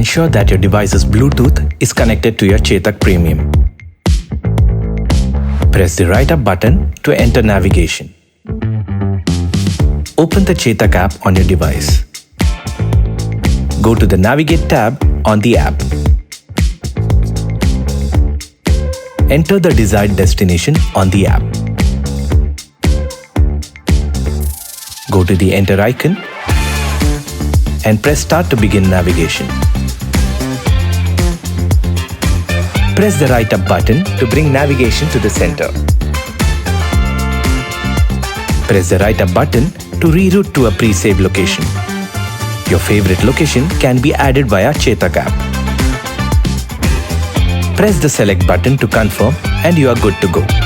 Ensure that your device's Bluetooth is connected to your Chetak Premium. Press the right up button to enter navigation. Open the Chetak app on your device. Go to the Navigate tab on the app. Enter the desired destination on the app. Go to the Enter icon and press Start to begin navigation. Press the right up button to bring navigation to the center. Press the right up button to reroute to a pre-saved location. Your favorite location can be added via Chetak app. Press the Select button to confirm and you are good to go.